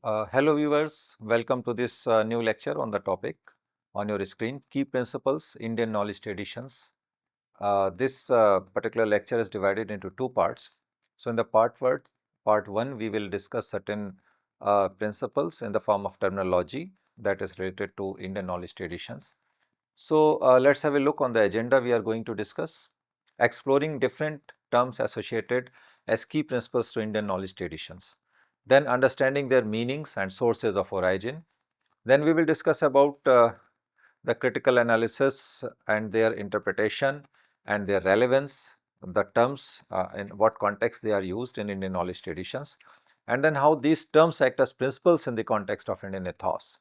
Hello viewers, welcome to this new lecture on the topic on your screen, Key Principles, Indian Knowledge Traditions. This particular lecture is divided into two parts. So, in the part 1, we will discuss certain principles in the form of terminology that is related to Indian knowledge traditions. So, let's have a look on the agenda we are going to discuss, exploring different terms associated as key principles to Indian knowledge traditions, then understanding their meanings and sources of origin. Then we will discuss about the critical analysis and their interpretation and their relevance, the terms in what context they are used in Indian knowledge traditions, and then how these terms act as principles in the context of Indian ethos.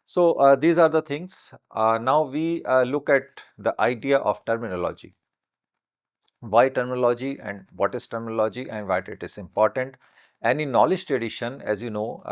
So, these are the things. Now, we look at the idea of terminology. Why terminology and what is terminology and why it is important. Any knowledge tradition, as you know,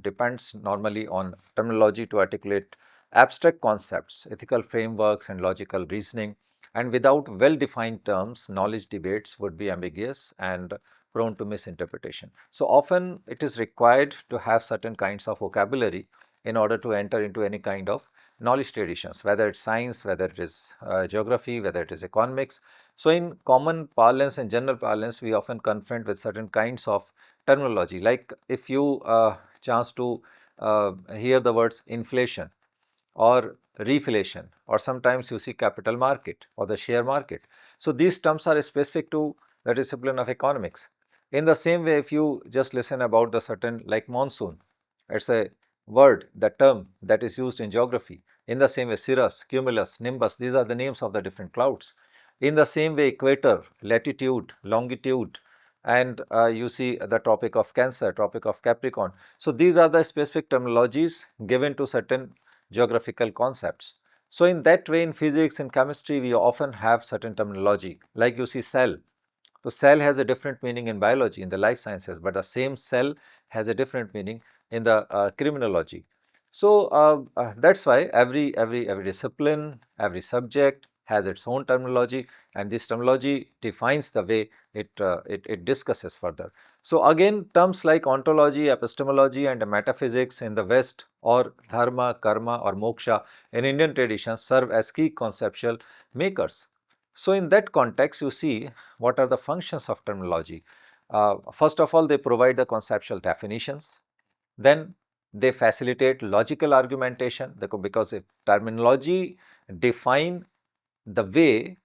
depends normally on terminology to articulate abstract concepts, ethical frameworks and logical reasoning. And without well-defined terms, knowledge debates would be ambiguous and prone to misinterpretation. So, often it is required to have certain kinds of vocabulary in order to enter into any kind of knowledge traditions, whether it's science, whether it is geography, whether it is economics. So, in common parlance and general parlance, we often confront with certain kinds of terminology. Like if you chance to hear the words inflation or reflation, or sometimes you see capital market or the share market. So, these terms are specific to the discipline of economics. In the same way, if you just listen about the certain like monsoon, it's a word, the term that is used in geography. In the same way, cirrus, cumulus, nimbus, these are the names of the different clouds. In the same way, equator, latitude, longitude, and you see the Tropic of Cancer, Tropic of Capricorn. So, these are the specific terminologies given to certain geographical concepts. So, in that way, in physics and chemistry, we often have certain terminology, like you see cell. So, cell has a different meaning in biology, in the life sciences, but the same cell has a different meaning in the criminology. So, that's why every discipline, every subject has its own terminology, and this terminology defines the way it discusses further. So, again, terms like ontology, epistemology, and metaphysics in the West, or dharma, karma, or moksha in Indian traditions serve as key conceptual makers. So, in that context, you see what are the functions of terminology. First of all, they provide the conceptual definitions. Then they facilitate logical argumentation because if terminology define the way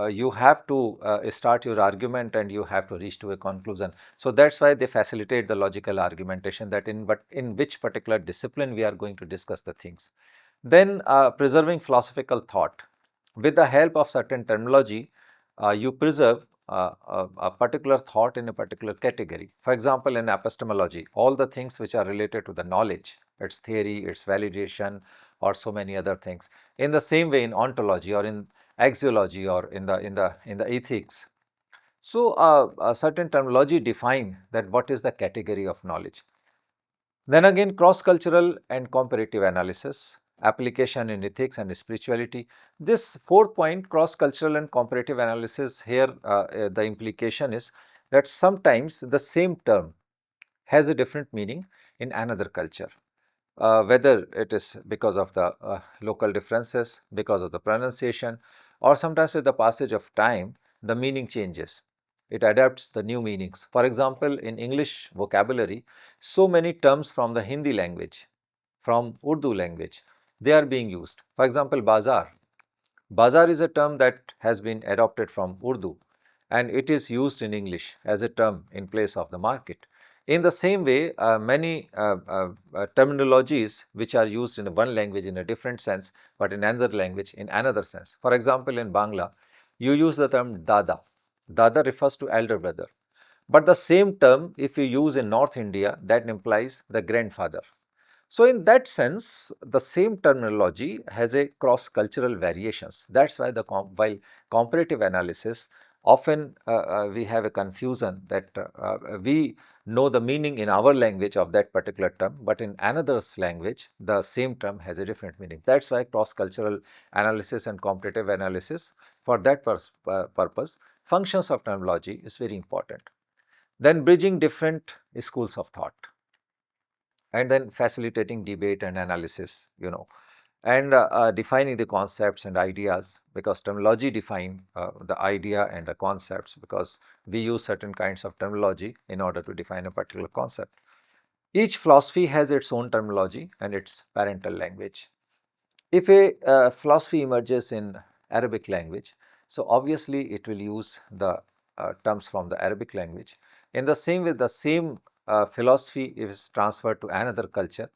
you have to start your argument and you have to reach to a conclusion. So, that is why they facilitate the logical argumentation, that in which particular discipline we are going to discuss the things. Then preserving philosophical thought. With the help of certain terminology, you preserve a particular thought in a particular category. For example, in epistemology, all the things which are related to the knowledge, its theory, its validation, or so many other things. In the same way, in ontology or in axiology or in the ethics. So, a certain terminology define that what is the category of knowledge. Then again, cross-cultural and comparative analysis, application in ethics and spirituality. This fourth point, cross-cultural and comparative analysis, here the implication is that sometimes the same term has a different meaning in another culture. Whether it is because of the local differences, because of the pronunciation, or sometimes with the passage of time, the meaning changes. It adapts the new meanings. For example, in English vocabulary, so many terms from the Hindi language, from Urdu language, they are being used. For example, bazaar. Bazaar is a term that has been adopted from Urdu and it is used in English as a term in place of the market. In the same way, many terminologies which are used in one language in a different sense, but in another language in another sense. For example, in Bangla, you use the term dada. Dada refers to elder brother. But the same term, if you use in North India, that implies the grandfather. So, in that sense, the same terminology has a cross-cultural variations. That is why while comparative analysis, often we have a confusion that we know the meaning in our language of that particular term, but in another's language, the same term has a different meaning. That is why cross-cultural analysis and comparative analysis, for that purpose, functions of terminology is very important. Then bridging different schools of thought. and then facilitating debate and analysis, and defining the concepts and ideas, because terminology define the idea and the concepts, because we use certain kinds of terminology in order to define a particular concept. Each philosophy has its own terminology and its parental language. If a philosophy emerges in Arabic language, so obviously it will use the terms from the Arabic language. In the same way, the same philosophy is transferred to another culture,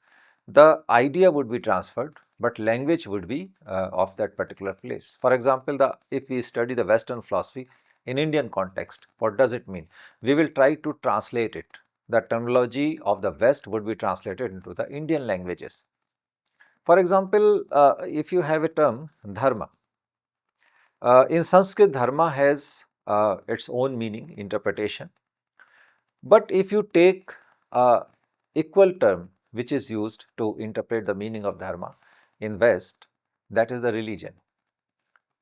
the idea would be transferred, but language would be of that particular place. For example, if we study the Western philosophy in Indian context, what does it mean? We will try to translate it. The terminology of the West would be translated into the Indian languages. For example, if you have a term dharma, in Sanskrit, dharma has its own meaning, interpretation. But if you take a equal term which is used to interpret the meaning of dharma in West, that is the religion.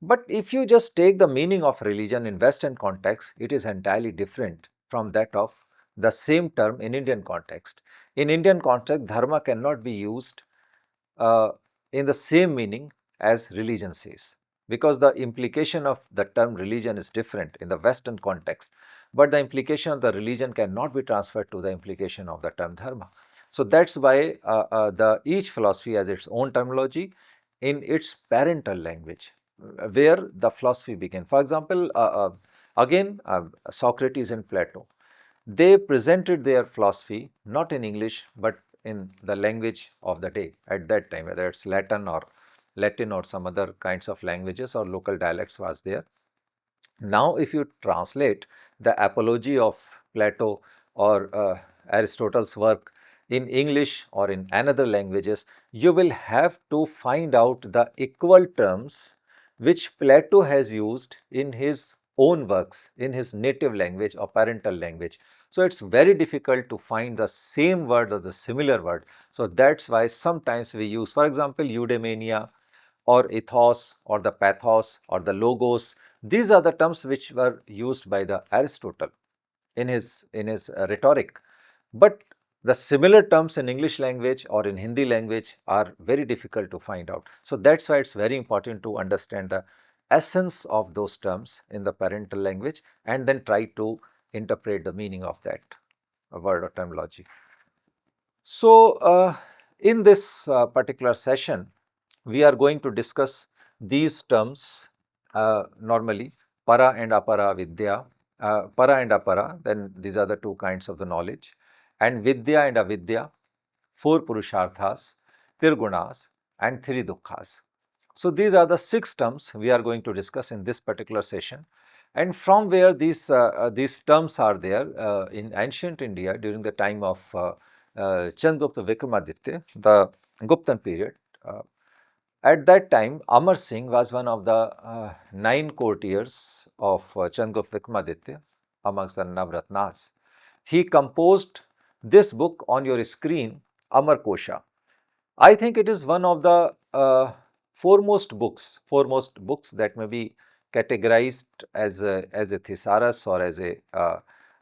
But if you just take the meaning of religion in Western context, it is entirely different from that of the same term in Indian context. In Indian context, dharma cannot be used uh, in the same meaning as religion says, because the implication of the term religion is different in the Western context, but the implication of the religion cannot be transferred to the implication of the term dharma. So that's why the each philosophy has its own terminology in its parental language, where the philosophy began. For example, again, Socrates and Plato, they presented their philosophy not in English but in the language of the day at that time, whether it's Latin or some other kinds of languages or local dialects was there. Now, if you translate the apology of Plato or Aristotle's work in English or in another languages, you will have to find out the equal terms which Plato has used in his own works, in his native language or parental language. So, it's very difficult to find the same word or the similar word. So, that's why sometimes we use, for example, eudaimonia or ethos or the pathos or the logos. These are the terms which were used by the Aristotle in his rhetoric. But the similar terms in English language or in Hindi language are very difficult to find out. So that's why it's very important to understand the essence of those terms in the parental language and then try to interpret the meaning of that word or terminology. So, in this particular session, we are going to discuss these terms normally, para and apara vidya. Para and apara, then these are the two kinds of the knowledge, and vidya and avidya, four purusharthas, Trigunas, and three dukkhas. So, these are the 6 terms we are going to discuss in this particular session, and from where these terms are there in ancient India during the time of Chandragupta Vikramaditya, the Guptan period. At that time, Amar Singh was one of the 9 courtiers of Chandragupta Vikramaditya amongst the Navratnas. He composed this book on your screen, Amar Kosha. I think it is one of the foremost books that may be categorized as a thesaurus or as a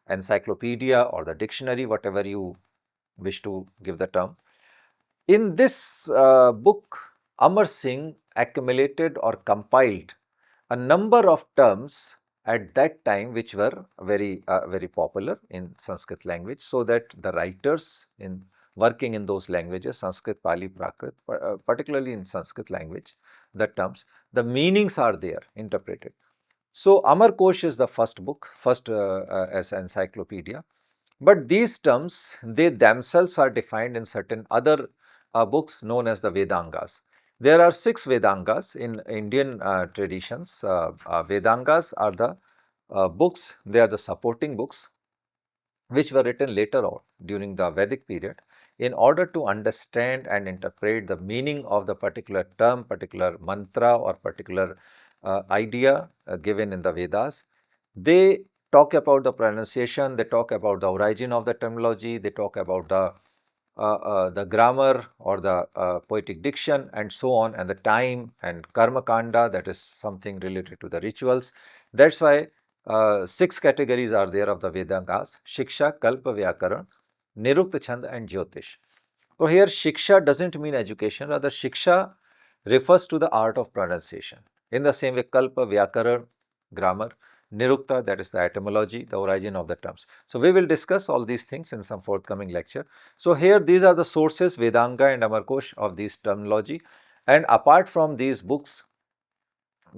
encyclopedia or the dictionary, whatever you wish to give the term. In this book, Amar Singh accumulated or compiled a number of terms at that time which were very popular in Sanskrit language, so that the writers in working in those languages, Sanskrit, Pali, Prakrit, particularly in Sanskrit language, the terms, the meanings are there interpreted. So, Amar Kosh is the first book, first as encyclopedia. But these terms, they themselves are defined in certain other books known as the Vedangas. There are 6 Vedangas in Indian traditions. Vedangas are the books, they are the supporting books which were written later on during the Vedic period in order to understand and interpret the meaning of the particular term, particular mantra or particular idea given in the Vedas. They talk about the pronunciation, they talk about the origin of the terminology, they talk about the grammar or the poetic diction and so on, and the time and karma kanda, that is something related to the rituals. That's why 6 categories are there of the Vedangas: shiksha, kalpa, vyakaran, nirukta, chand and jyotish. So here shiksha doesn't mean education, rather shiksha refers to the art of pronunciation. In the same way, kalpa, vyakaran, grammar, nirukta, that is the etymology, the origin of the terms. So we will discuss all these things in some forthcoming lecture. So here these are the sources, Vedanga and Amarkosh, of these terminology. And apart from these books,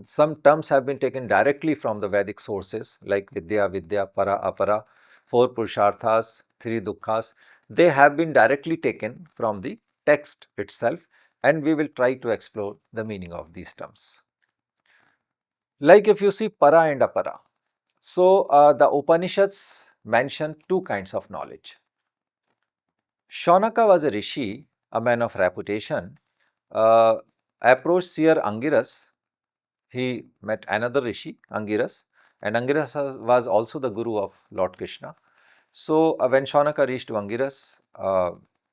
some terms have been taken directly from the Vedic sources like Vidya, Para-Apara, four Purusharthas, three dukkhas. They have been directly taken from the text itself, and we will try to explore the meaning of these terms. Like if you see Para and Apara, so the Upanishads mention two kinds of knowledge. Shaunaka was a rishi, a man of reputation, uh, approached seer Angiras. He met another rishi, Angiras, and Angiras was also the guru of Lord Krishna. So, when Shaunaka reached to Angiras,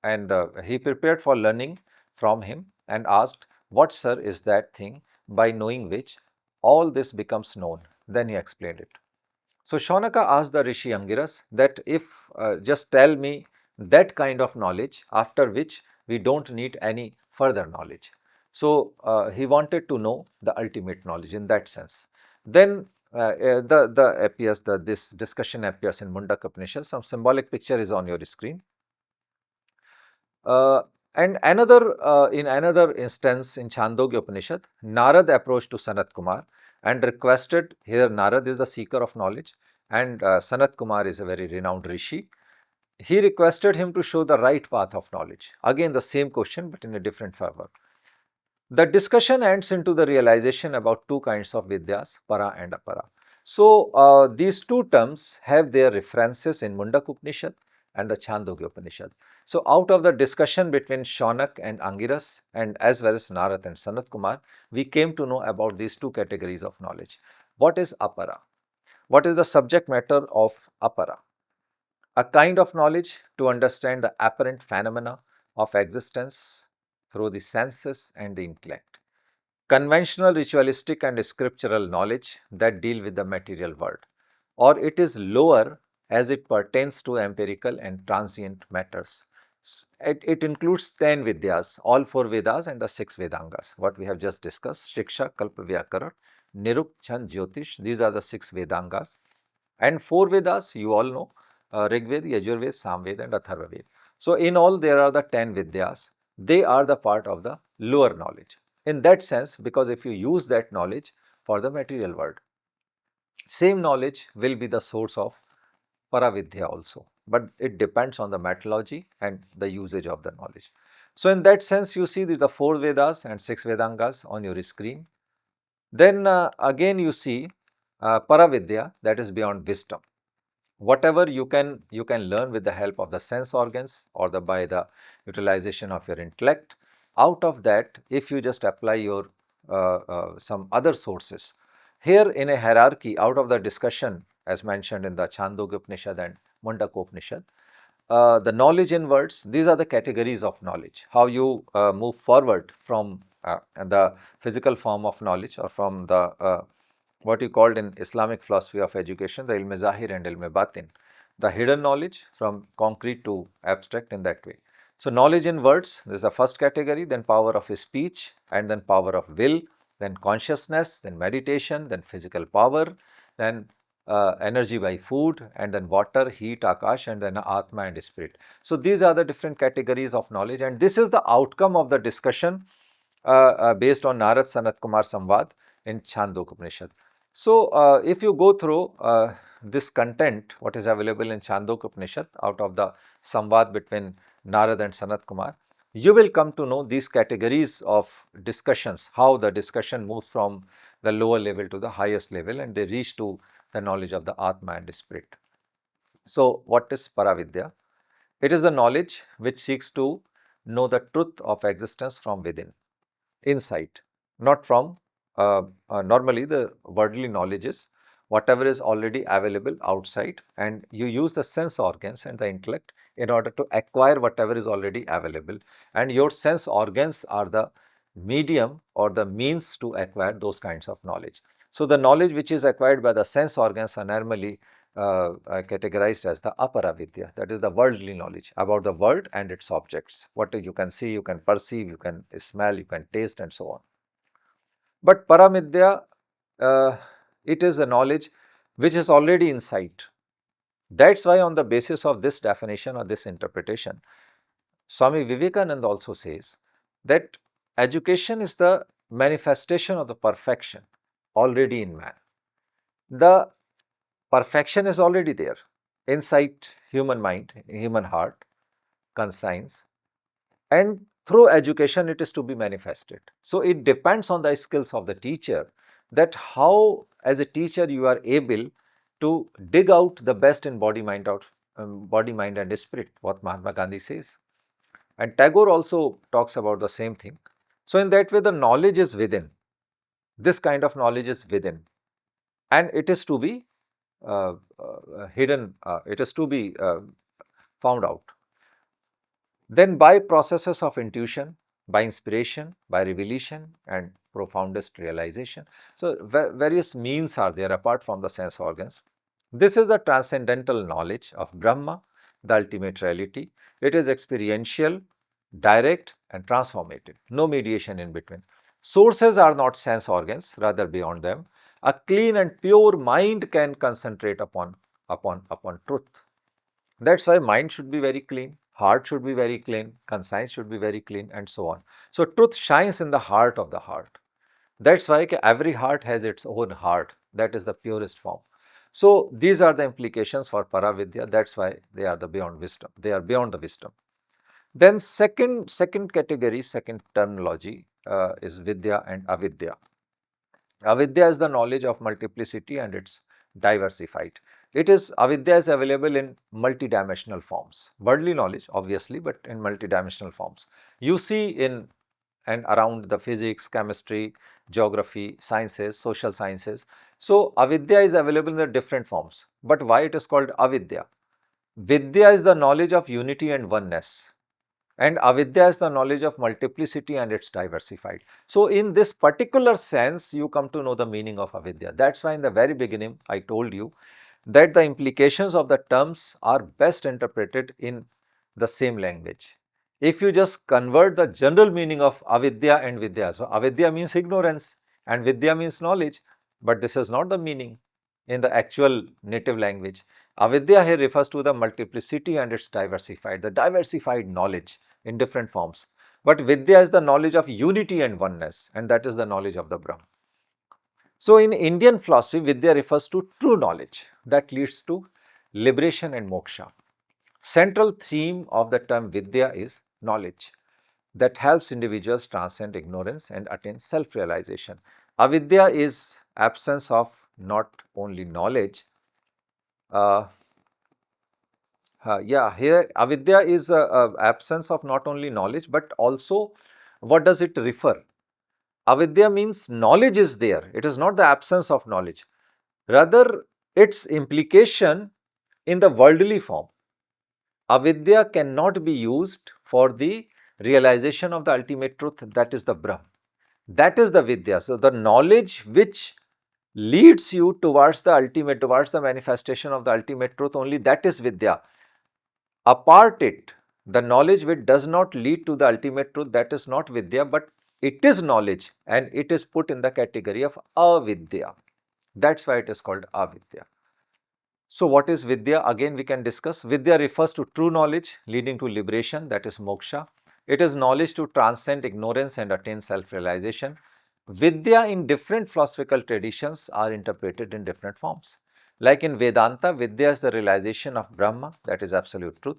and he prepared for learning from him and asked, "What, sir, is that thing by knowing which all this becomes known?" Then he explained it. So, Shaunaka asked the rishi Angiras that if just tell me that kind of knowledge after which we don't need any further knowledge. So, he wanted to know the ultimate knowledge in that sense. Then this discussion appears in Mundaka Upanishad. Some symbolic picture is on your screen. And in another instance in Chandogya Upanishad, Narad approached to Sanat Kumar and requested, here Narad is the seeker of knowledge and Sanat Kumar is a very renowned rishi. He requested him to show the right path of knowledge. Again the same question but in a different flavor. The discussion ends into the realization about two kinds of vidyas, para and apara. So, these two terms have their references in Mundaka Upanishad and the Chandogya Upanishad. So, out of the discussion between Shaunak and Angiras and as well as Narad and Sanat Kumar, we came to know about these two categories of knowledge. What is apara? What is the subject matter of apara? A kind of knowledge to understand the apparent phenomena of existence through the senses and the intellect. Conventional, ritualistic and scriptural knowledge that deal with the material world, or it is lower as it pertains to empirical and transient matters. It includes 10 Vidyas, all 4 Vedas and the 6 Vedangas, what we have just discussed, Shiksha, Kalpa, Vyakaran, Niruk, Chand, Jyotish, these are the 6 Vedangas. And 4 Vedas, you all know, Rig Veda, Yajur Veda, Samveda and Atharva Veda. So, in all there are the 10 Vidyas, they are the part of the lower knowledge. In that sense, because if you use that knowledge for the material world, same knowledge will be the source of Para-Vidya also, but it depends on the methodology and the usage of the knowledge. So, in that sense, you see the 4 Vedas and 6 Vedangas on your screen. Then again you see Para-Vidya, that is beyond wisdom. Whatever you can learn with the help of the sense organs or by the utilization of your intellect. Out of that, if you just apply your some other sources, here in a hierarchy out of the discussion as mentioned in the Chandogya Upanishad and Mundaka Upanishad, the knowledge in words, these are the categories of knowledge, how you move forward from the physical form of knowledge or from the what you called in Islamic philosophy of education, the ilm zahir and ilm batin, the hidden knowledge from concrete to abstract in that way. So, knowledge in words, this is the first category, then power of speech and then power of will, then consciousness, then meditation, then physical power, then energy by food and then water, heat, akash and then atma and spirit. So, these are the different categories of knowledge and this is the outcome of the discussion based on Narad Sanat Kumar Samvad in Chandogya Upanishad. So, if you go through this content, what is available in Chandogya Upanishad out of the Samvad between Narad and Sanat Kumar, you will come to know these categories of discussions, how the discussion moves from the lower level to the highest level and they reach to the knowledge of the Atma and the Spirit. So, what is Paravidya? It is the knowledge which seeks to know the truth of existence from within, inside, not from normally the worldly knowledge is whatever is already available outside and you use the sense organs and the intellect in order to acquire whatever is already available and your sense organs are the medium or the means to acquire those kinds of knowledge. So, the knowledge which is acquired by the sense organs are normally categorized as the Apara Vidya, that is the worldly knowledge about the world and its objects. What you can see, you can perceive, you can smell, you can taste, and so on. But Paravidya, uh, it is a knowledge which is already inside. That's why, on the basis of this definition or this interpretation, Swami Vivekananda also says that education is the manifestation of the perfection already in man. The perfection is already there inside human mind, human heart, conscience, and through education it is to be manifested. So it depends on the skills of the teacher, that how as a teacher you are able to dig out the best in body, mind, body, mind and spirit, what Mahatma Gandhi says. And Tagore also talks about the same thing. So in that way the knowledge is within, this kind of knowledge is within, and it is to be hidden, it is to be found out. Then by processes of intuition, by inspiration, by revelation and profoundest realization. So various means are there apart from the sense organs. This is the transcendental knowledge of Brahma, the ultimate reality. It is experiential, direct and transformative, no mediation in between. Sources are not sense organs, rather beyond them. A clean and pure mind can concentrate upon truth. That's why mind should be very clean, heart should be very clean, conscience should be very clean, and so on. So truth shines in the heart of the heart. That's why every heart has its own heart. That is the purest form. So these are the implications for Paravidya. That's why they are the beyond wisdom. They are beyond the wisdom. Then second category, second terminology is Vidya and Avidya. Avidya is the knowledge of multiplicity and it's diversified. It is, avidya is available in multidimensional forms. Worldly knowledge obviously, but in multidimensional forms. You see in and around the physics, chemistry, geography, sciences, social sciences. So avidya is available in the different forms. But why it is called avidya? Vidya is the knowledge of unity and oneness, and avidya is the knowledge of multiplicity and it's diversified. So in this particular sense, you come to know the meaning of avidya. That's why in the very beginning I told you that the implications of the terms are best interpreted in the same language. If you just convert the general meaning of avidya and vidya, so avidya means ignorance and vidya means knowledge, but this is not the meaning in the actual native language. Avidya here refers to the multiplicity and it's diversified, the diversified knowledge in different forms. But Vidya is the knowledge of unity and oneness, and that is the knowledge of the Brahman. So in Indian philosophy, Vidya refers to true knowledge that leads to liberation and moksha. Central theme of the term Vidya is knowledge that helps individuals transcend ignorance and attain self-realization. Avidya is absence of not only knowledge, uh, here avidya is absence of not only knowledge, but also what does it refer? Avidya means knowledge is there. It is not the absence of knowledge. Rather, its implication in the worldly form. Avidya cannot be used for the realization of the ultimate truth, that is the Brahm. That is the Vidya. So, the knowledge which leads you towards the ultimate, towards the manifestation of the ultimate truth, only that is Vidya. Apart it, the knowledge which does not lead to the ultimate truth, that is not Vidya, but it is knowledge and it is put in the category of avidya. That's why it is called avidya. So what is Vidya? Again we can discuss. Vidya refers to true knowledge leading to liberation, that is moksha. It is knowledge to transcend ignorance and attain self-realization. Vidya in different philosophical traditions are interpreted in different forms. Like in Vedanta, Vidya is the realization of Brahma, that is absolute truth.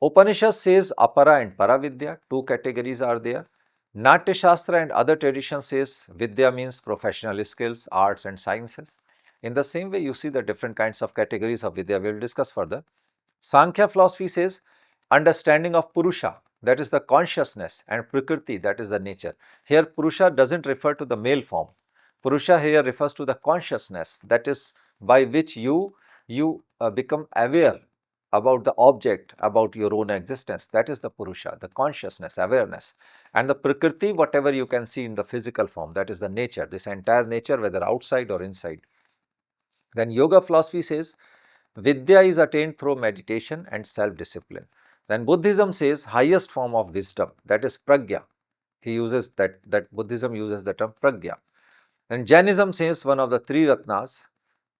Upanishad says Apara and Paravidya, two categories are there. Natya Shastra and other traditions says Vidya means professional skills, arts and sciences. In the same way, you see the different kinds of categories of Vidya. We will discuss further. Sankhya philosophy says understanding of Purusha, that is the consciousness, and Prakriti, that is the nature. Here Purusha doesn't refer to the male form. Purusha here refers to the consciousness, that is by which you become aware about the object, about your own existence. That is the Purusha, the consciousness, awareness. And the Prakriti, whatever you can see in the physical form, that is the nature, this entire nature, whether outside or inside. Then yoga philosophy says Vidya is attained through meditation and self-discipline. Then Buddhism says highest form of wisdom, that is pragya. He uses that Buddhism uses the term pragya. And Jainism says one of the three ratnas,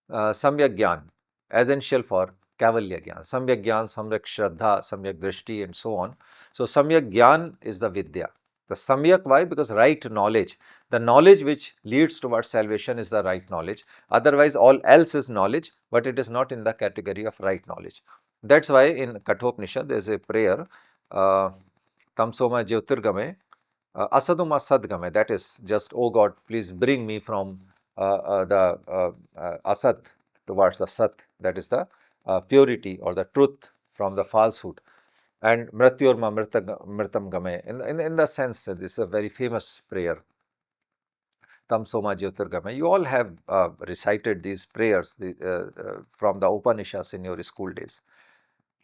samyak gyan, essential for kavalya gyan. Samyak gyan, samyak shraddha, samyak drishti, and so on. So samyak gyan is the vidya. The samyak, why? Because right knowledge. The knowledge which leads towards salvation is the right knowledge. Otherwise, all else is knowledge, but it is not in the category of right knowledge. That's why in Kathopanishad there is a prayer, Tamsoma Jyotirgame, Asaduma Sadgame, that is just, oh God, please bring me from the Asat towards the Sat, that is the purity or the truth from the falsehood. And Mrityorma Mritam Game, in the sense that this is a very famous prayer, Tamsoma Jyotirgame. You all have recited these prayers from the Upanishads in your school days.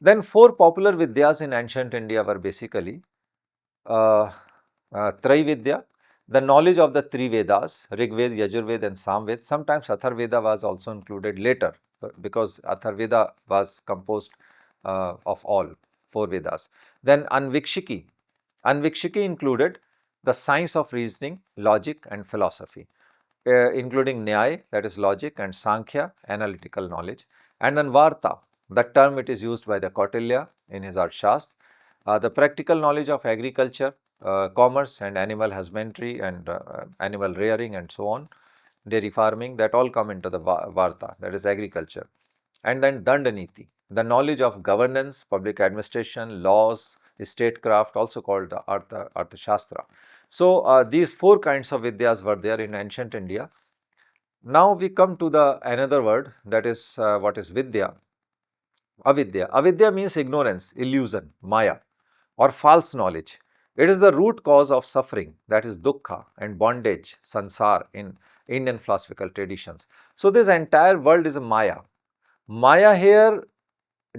Then four popular Vidyas in ancient India were basically uh, Trividya, the knowledge of the three Vedas, Rig Veda, Yajurveda and Samveda. Sometimes Atharveda was also included later because Atharveda was composed of all four Vedas. Then Anvikshiki. Anvikshiki included the science of reasoning, logic and philosophy, including Nyaya, that is logic, and Sankhya, analytical knowledge. And then Varta, that term it is used by the Kautilya in his Arthashastra, the practical knowledge of agriculture, commerce and animal husbandry and animal rearing and so on, dairy farming, that all come into the Varta, that is agriculture. And then Dandaniti, the knowledge of governance, public administration, laws, statecraft, also called the Arthashastra. So, these four kinds of Vidyas were there in ancient India. Now we come to the another word, that is what is Vidya. Avidya. Avidya means ignorance, illusion, maya or false knowledge. It is the root cause of suffering, that is dukkha and bondage, sansar in Indian philosophical traditions. So, this entire world is a maya. Maya here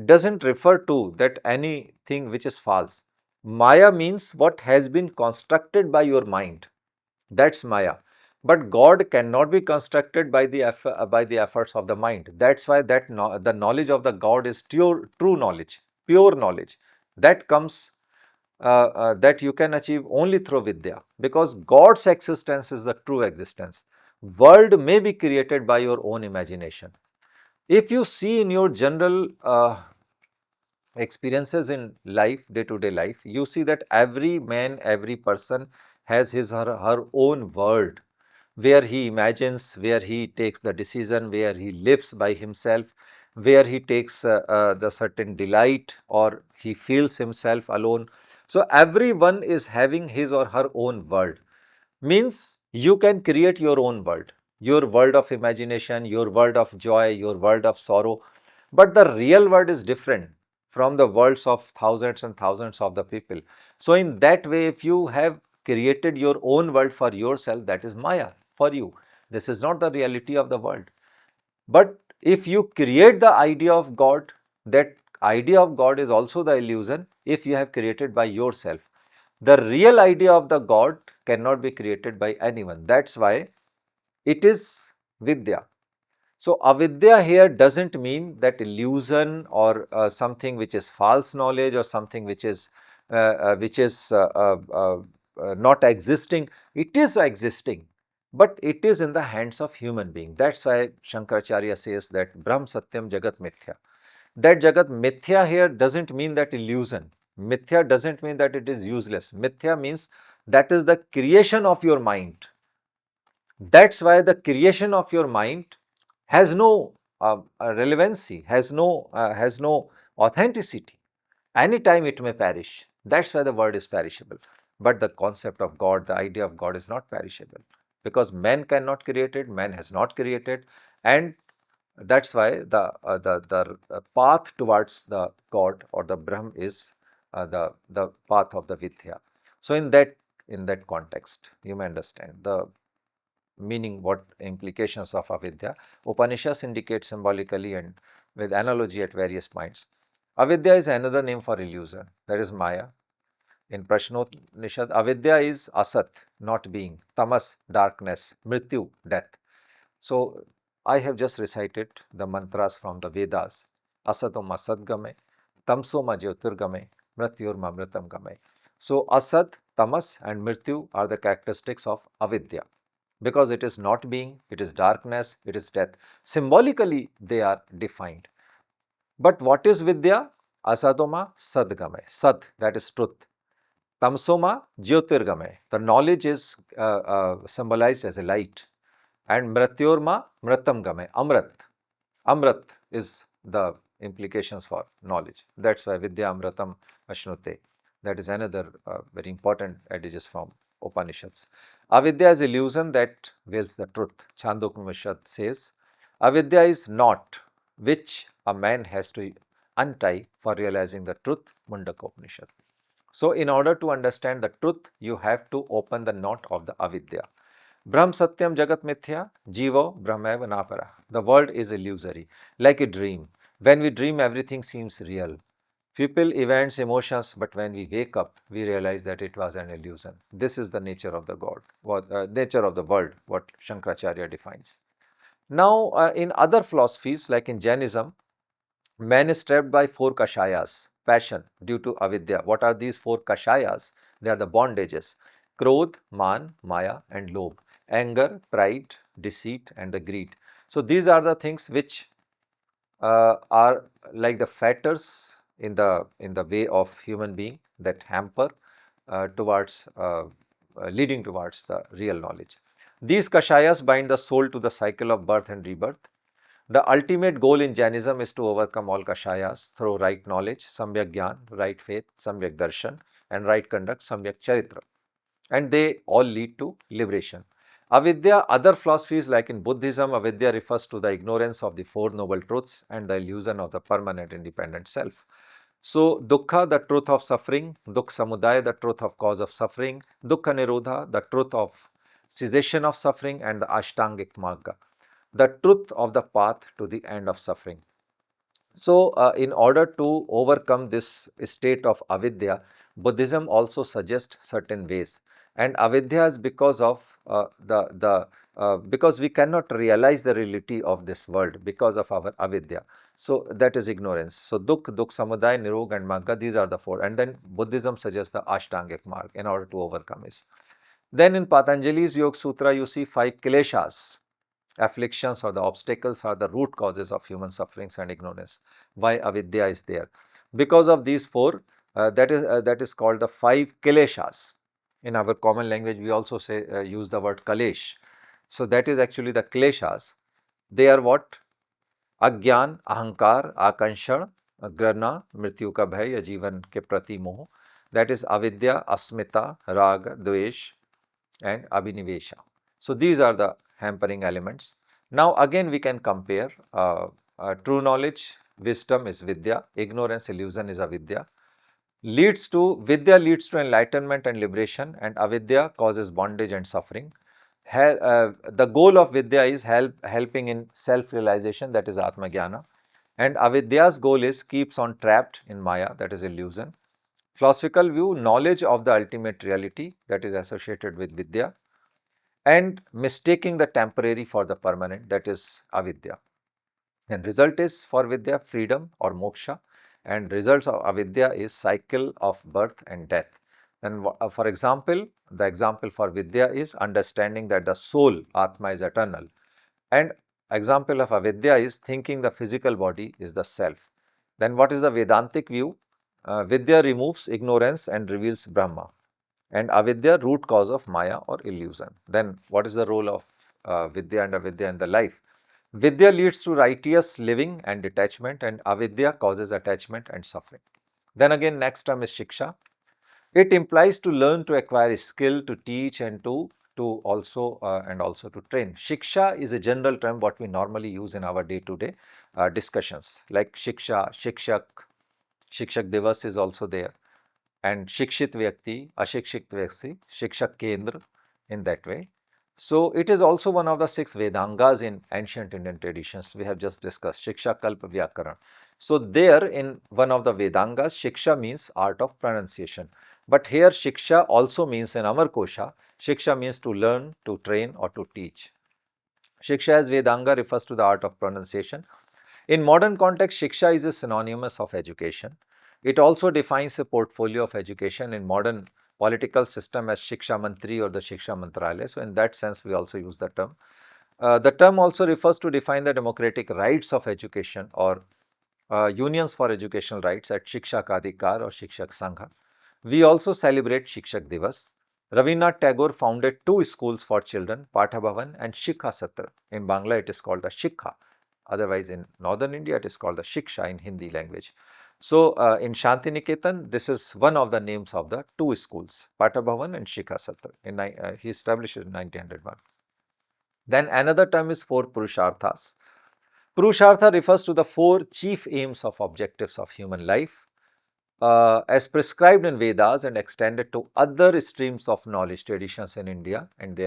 doesn't refer to that anything which is false. Maya means what has been constructed by your mind. That's Maya. But God cannot be constructed by the efforts of the mind. That's why the knowledge of the God is true knowledge, pure knowledge. That comes that you can achieve only through Vidya, because God's existence is the true existence. World may be created by your own imagination. If you see in your general experiences in life, day-to-day life, you see that every man, every person has his or her own world where he imagines, where he takes the decision, where he lives by himself, where he takes the certain delight or he feels himself alone. So, everyone is having his or her own world. Means you can create your world of imagination, your world of joy, your world of sorrow. But the real world is different from the worlds of thousands and thousands of the people. So, in that way, if you have created your own world for yourself, that is Maya for you. This is not the reality of the world. But if you create the idea of God, that idea of God is also the illusion if you have created by yourself. The real idea of the God cannot be created by anyone. That's why it is Vidya. So, avidya here doesn't mean that illusion or something which is false knowledge or something which is not existing. It is existing, but it is in the hands of human being. That's why Shankaracharya says that Brahm Satyam Jagat Mithya. That Jagat Mithya here doesn't mean that illusion. Mithya doesn't mean that it is useless. Mithya means that is the creation of your mind. That's why the creation of your mind has no relevancy, has no authenticity. Anytime it may perish. That's why the word is perishable. But the concept of God, the idea of God is not perishable, because man cannot create it, man has not created, and that's why the path towards the God or the Brahm is the path of the Vidya. So in that context, you may understand the meaning, what implications of avidya. Upanishads indicate symbolically and with analogy at various points. Avidya is another name for illusion, that is Maya. In Prashnopanishad, avidya is asat, not being, tamas, darkness, mrityu, death. So, I have just recited the mantras from the Vedas. asatoma sadgame, tamsoma jyotirgame, mrityurma mritamgame. So asat, tamas and mrityu are the characteristics of avidya, because it is not being, it is darkness, it is death. Symbolically they are defined. But what is vidya? Asatoma sadgame, sad, that is truth. Tamsoma jyotirgame, the knowledge is symbolized as a light. And mrityorma mritamgame, amrit. Amrit is the implications for knowledge. That's why vidya amritam ashnute. That is another very important adage from Upanishads. Avidya is illusion that veils the truth. Chandogya Upanishad says, avidya is not which a man has to untie for realizing the truth. Mundaka Upanishad. So, in order to understand the truth, you have to open the knot of the avidya. Brahm Satyam Jagat Mithya, Jivo Brahmeva Napara. The world is illusory, like a dream. When we dream, everything seems real. People, events, emotions, but when we wake up, we realize that it was an illusion. This is the nature of the God, nature of the world, what Shankaracharya defines. Now, in other philosophies, like in Jainism, man is trapped by four kashayas, passion due to avidya. What are these four kashayas? They are the bondages: krodh, man, maya, and lobh, anger, pride, deceit, and the greed. So these are the things which are like the fetters in the way of human being that hamper towards leading towards the real knowledge. These kashayas bind the soul to the cycle of birth and rebirth. The ultimate goal in Jainism is to overcome all kashayas through right knowledge, samyak gyan, right faith, samyak darshan, and right conduct, samyak charitra. And they all lead to liberation. Avidya, other philosophies like in Buddhism, avidya refers to the ignorance of the Four Noble Truths and the illusion of the permanent independent self. So, dukkha, the truth of suffering, dukkha samudaya, the truth of cause of suffering, dukkha nirodha, the truth of cessation of suffering, and the ashtangik magga, the truth of the path to the end of suffering. So, in order to overcome this state of avidya, Buddhism also suggests certain ways. And avidya is because of because we cannot realize the reality of this world because of our avidya. So, that is ignorance. So, dukkha, samudaya, nirog, and magga, these are the four. And then Buddhism suggests the ashtangik marg in order to overcome it. Then in Patanjali's Yoga Sutra, you see 5 kileshas. Afflictions or the obstacles are the root causes of human sufferings and ignorance. Why avidya is there? Because of these four, that is called the 5 kileshas. In our common language, we also say use the word kalesh. So that is actually the kleshas. They are what? Agyan, ahankar, akanshan, grana, mrityu ka bhay, ya jivan ke prati moh. That is avidya, asmita, raga, dvesh, and abhinivesha. So these are the hampering elements. Now again we can compare true knowledge, wisdom is vidya, ignorance, illusion is avidya. Vidya leads to enlightenment and liberation, and avidya causes bondage and suffering. The goal of vidya is helping in self-realization, that is atma jnana, and avidya's goal is keeps on trapped in maya, that is illusion. Philosophical view, knowledge of the ultimate reality, that is associated with vidya, and mistaking the temporary for the permanent, that is avidya. And result is for vidya freedom or moksha, and results of avidya is cycle of birth and death. And for example, the example for vidya is understanding that the soul atma is eternal, and example of avidya is thinking the physical body is the self. Then what is the Vedantic view? Vidya removes ignorance and reveals Brahma, and avidya root cause of maya or illusion. Then what is the role of vidya and avidya in the life? Vidya leads to righteous living and detachment, and avidya causes attachment and suffering. Then again, next term is shiksha. It implies to learn, to acquire skill, to teach, and to also to train. Shiksha is a general term what we normally use in our day-to-day discussions, like shiksha, shikshak, shikshak divas is also there, and shikshit vyakti, ashikshit vyakti, shikshak kendra, in that way. So it is also one of the 6 Vedangas in ancient Indian traditions. We have just discussed Shiksha, Kalpa, Vyakaran. So there in one of the Vedangas, Shiksha means art of pronunciation. But here Shiksha also means in Amar Kosha, Shiksha means to learn, to train, or to teach. Shiksha as Vedanga refers to the art of pronunciation. In modern context, shiksha is a synonymous of education. It also defines a portfolio of education in modern political system as shiksha mantri or the shiksha mantralaya. So, in that sense, we also use the term. The term also refers to define the democratic rights of education or unions for educational rights at Shiksha Ka Adhikar or Shikshak Sangha. We also celebrate Shikshak Divas. Rabindranath Tagore founded two schools for children, Patha Bhavan and Shikha Satra. In Bangla, it is called the Shikha. Otherwise, in northern India, it is called the Shiksha in Hindi language. So, in Shantiniketan, this is one of the names of the two schools, Patha Bhavan and Shikha Satra. He established it in 1901. Then another term is four Purusharthas. Purushartha refers to the four chief aims of objectives of human life as prescribed in Vedas and extended to other streams of knowledge traditions in India and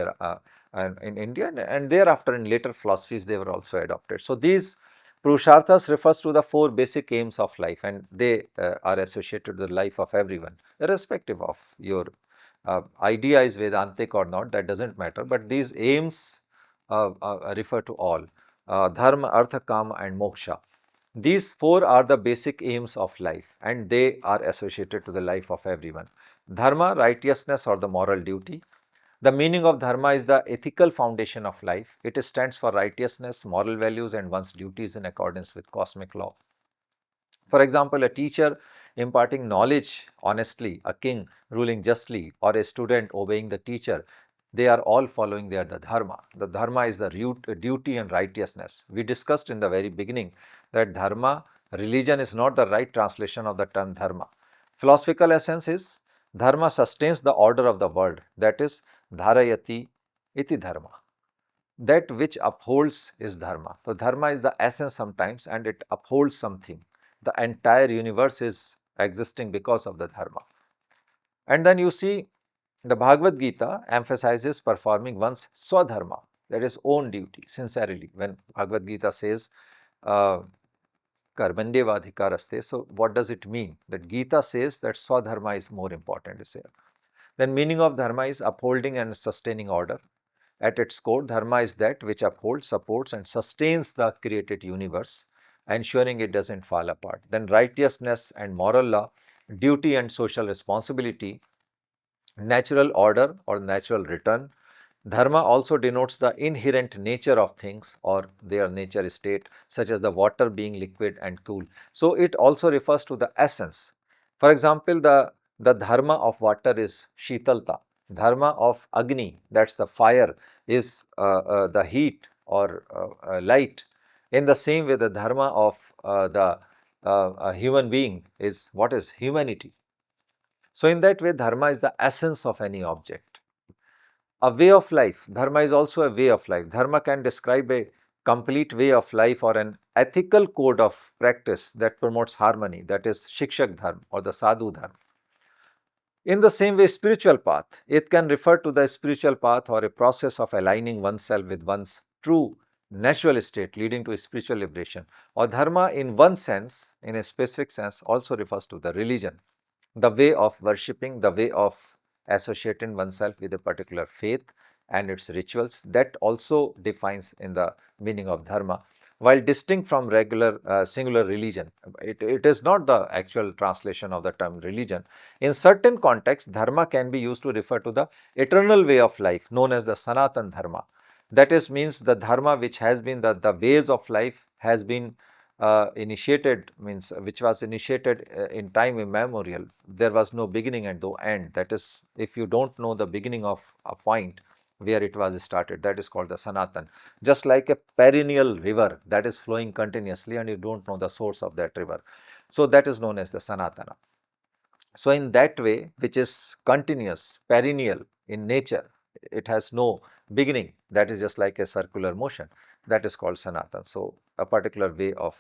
and thereafter in later philosophies they were also adopted. So, these Purusharthas refers to the four basic aims of life and they are associated with the life of everyone irrespective of your idea is Vedantic or not, that does not matter, but these aims refer to all. Dharma, Artha, Kama and Moksha. These four are the basic aims of life and they are associated to the life of everyone. Dharma, righteousness or the moral duty. The meaning of dharma is the ethical foundation of life. It stands for righteousness, moral values and one's duties in accordance with cosmic law. For example, a teacher imparting knowledge honestly, a king ruling justly, or a student obeying the teacher, they are all following the dharma. The dharma is the duty and righteousness. We discussed in the very beginning that dharma, religion is not the right translation of the term dharma. Philosophical essence is dharma sustains the order of the world, that is dharayati iti dharma. That which upholds is dharma. So, dharma is the essence sometimes and it upholds something. The entire universe is existing because of the dharma. And then you see the Bhagavad Gita emphasizes performing one's swadharma, that is own duty, sincerely. When Bhagavad Gita says karmanyeva adhikaraste, so what does it mean? That Gita says that swadharma is more important is here. Then meaning of dharma is upholding and sustaining order. At its core, dharma is that which upholds, supports and sustains the created universe, ensuring it does not fall apart. Then righteousness and moral law, duty and social responsibility, natural order or natural return. Dharma also denotes the inherent nature of things or their nature state, such as the water being liquid and cool. So, it also refers to the essence. For example, the dharma of water is shitalta. Dharma of Agni, that is the fire, is the heat or light. In the same way, the dharma of the human being is what is humanity. So, in that way, dharma is the essence of any object. A way of life, dharma is also a way of life. Dharma can describe a complete way of life or an ethical code of practice that promotes harmony, that is shikshak dharma or the sadhu dharma. In the same way, spiritual path, it can refer to the spiritual path or a process of aligning oneself with one's true natural state leading to spiritual liberation. Or dharma in one sense, in a specific sense, also refers to the religion, the way of worshipping, the way of associating oneself with a particular faith and its rituals. That also defines in the meaning of dharma. While distinct from regular singular religion, it is not the actual translation of the term religion. In certain contexts, dharma can be used to refer to the eternal way of life known as the Sanatan dharma. That is means the dharma which has been the ways of life has been initiated, means which was initiated in time immemorial. There was no beginning and no end. That is, if you do not know the beginning of a point where it was started, that is called the Sanatan. Just like a perennial river that is flowing continuously and you do not know the source of that river. So, that is known as the Sanatana. So, in that way, which is continuous, perennial in nature, it has no beginning, that is just like a circular motion, that is called Sanatan. So, a particular way of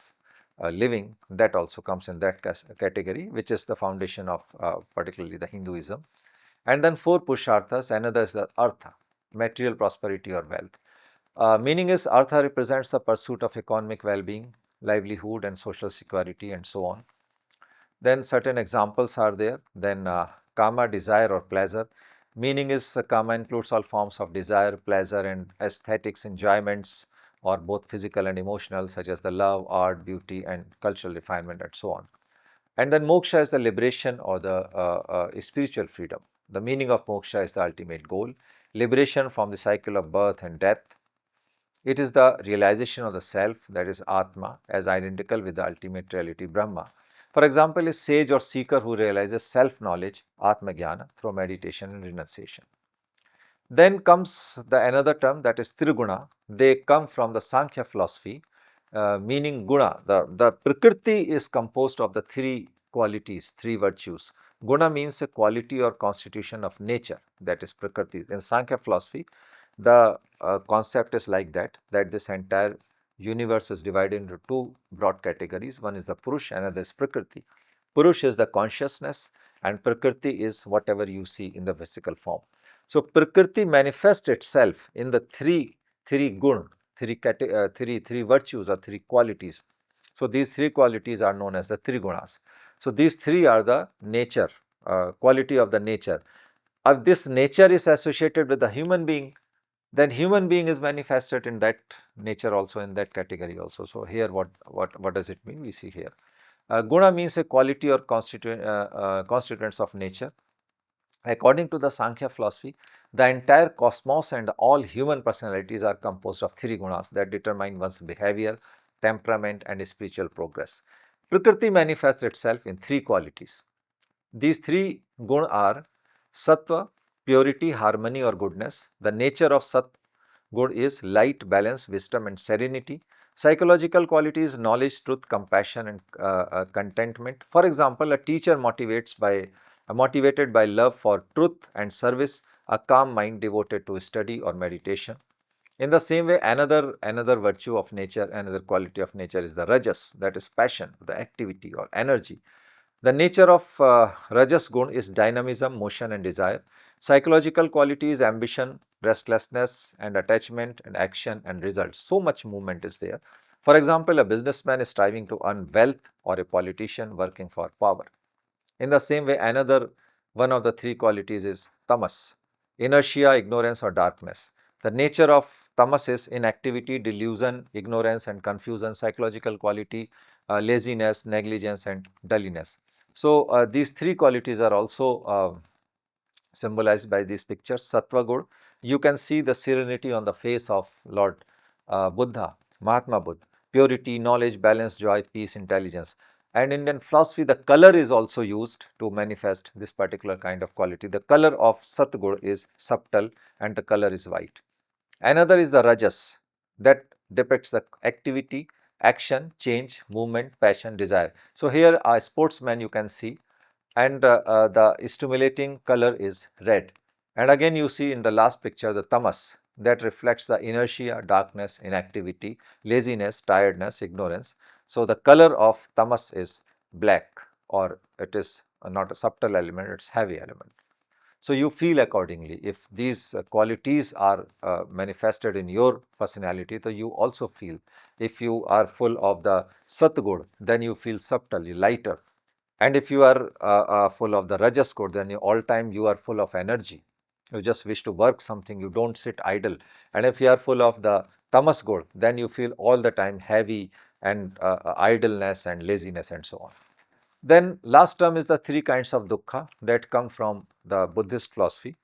living, that also comes in that category, which is the foundation of particularly the Hinduism. And then four Purusharthas, another is the Artha, material prosperity or wealth. Meaning is Artha represents the pursuit of economic well-being, livelihood and social security and so on. Then certain examples are there. Then Kama, desire or pleasure. Meaning is Kama includes all forms of desire, pleasure and aesthetics, enjoyments or both physical and emotional, such as the love, art, beauty, and cultural refinement, and so on. And then moksha is the liberation or the spiritual freedom. The meaning of moksha is the ultimate goal, liberation from the cycle of birth and death. It is the realization of the self, that is Atma, as identical with the ultimate reality Brahma. For example, a sage or seeker who realizes self-knowledge, Atma Jnana, through meditation and renunciation. Then comes the another term, that is Triguna. They come from the Sankhya philosophy, meaning guna. The Prakriti is composed of the three qualities, three virtues. Guna means a quality or constitution of nature, that is Prakriti. In Sankhya philosophy, the concept is like that this entire universe is divided into two broad categories. One is the Purush, another is Prakriti. Purush is the consciousness and Prakriti is whatever you see in the physical form. So, Prakriti manifests itself in the three gun, three virtues or three qualities. So, these three qualities are known as the Trigunas. So, these three are the nature, quality of the nature. If this nature is associated with the human being, then human being is manifested in that nature also, in that category also. So, here what does it mean? We see here. Guna means a quality or constituents of nature. According to the Sankhya philosophy, the entire cosmos and all human personalities are composed of three gunas that determine one's behavior, temperament, and spiritual progress. Prakriti manifests itself in three qualities. These three gunas are sattva, purity, harmony, or goodness. The nature of sat good is light, balance, wisdom, and serenity. Psychological qualities, knowledge, truth, compassion, and contentment. For example, a teacher motivated by love for truth and service, a calm mind devoted to study or meditation. In the same way, another virtue of nature, another quality of nature is the rajas, that is passion, the activity or energy. The nature of rajas gun is dynamism, motion, and desire. Psychological qualities, ambition, restlessness, and attachment, and action and results. So much movement is there. For example, a businessman is striving to earn wealth, or a politician working for power. In the same way, another one of the three qualities is tamas, inertia, ignorance, or darkness. The nature of tamas is inactivity, delusion, ignorance, and confusion. Psychological quality, laziness, negligence, and dulliness. So, these three qualities are also symbolized by these pictures. Sattva Gun, you can see the serenity on the face of Lord Buddha, Mahatma Buddha, purity, knowledge, balance, joy, peace, intelligence. And in Indian philosophy, the color is also used to manifest this particular kind of quality. The color of Satgur is subtle and the color is white. Another is the Rajas, that depicts the activity, action, change, movement, passion, desire. So, here a sportsman you can see, and the stimulating color is red. And again you see in the last picture the tamas, that reflects the inertia, darkness, inactivity, laziness, tiredness, ignorance. So, the color of tamas is black, or it is not a subtle element, it is heavy element. So, you feel accordingly. If these qualities are manifested in your personality, so you also feel. If you are full of the satgud, then you feel subtly lighter. And if you are full of the rajas good, then all time you are full of energy. You just wish to work something, you don't sit idle. And if you are full of the tamas good, then you feel all the time heavy and idleness and laziness and so on. Then last term is the three kinds of dukkha that come from the Buddhist philosophy.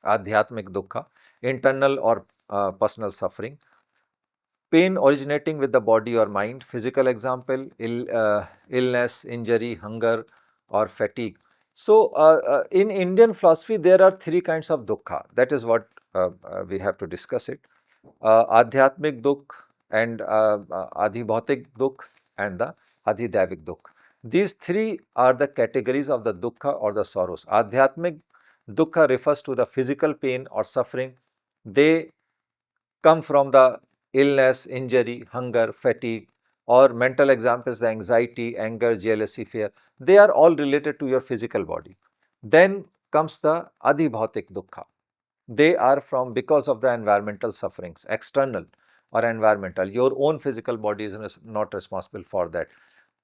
Adhyatmic dukkha, internal or personal suffering. Pain originating with the body or mind. Physical example, illness, injury, hunger, or fatigue. So, in Indian philosophy, there are three kinds of dukkha. That is what we have to discuss it. Adhyatmic dukkha and adhibhautik dukkha and the adhidavik dukkha. These three are the categories of the dukkha or the sorrows. Adhyatmic dukkha refers to the physical pain or suffering. They come from the illness, injury, hunger, fatigue, or mental examples, the anxiety, anger, jealousy, fear. They are all related to your physical body. Then comes the adhibhautik dukkha. They are from because of the environmental sufferings, external or environmental. Your own physical body is not responsible for that.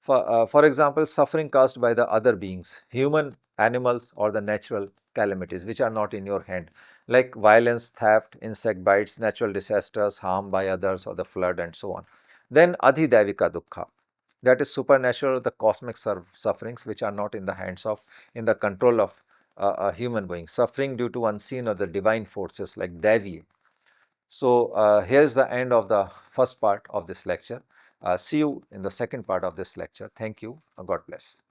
For example, suffering caused by the other beings, human, animals, or the natural calamities which are not in your hand. like violence, theft, insect bites, natural disasters, harm by others, or the flood, and so on. Then adhidevika dukkha, that is supernatural, the cosmic sufferings which are not in the hands of, in the control of a human being, suffering due to unseen or the divine forces like Devi. So, here is the end of the first part of this lecture. See you in the second part of this lecture. Thank you. God bless.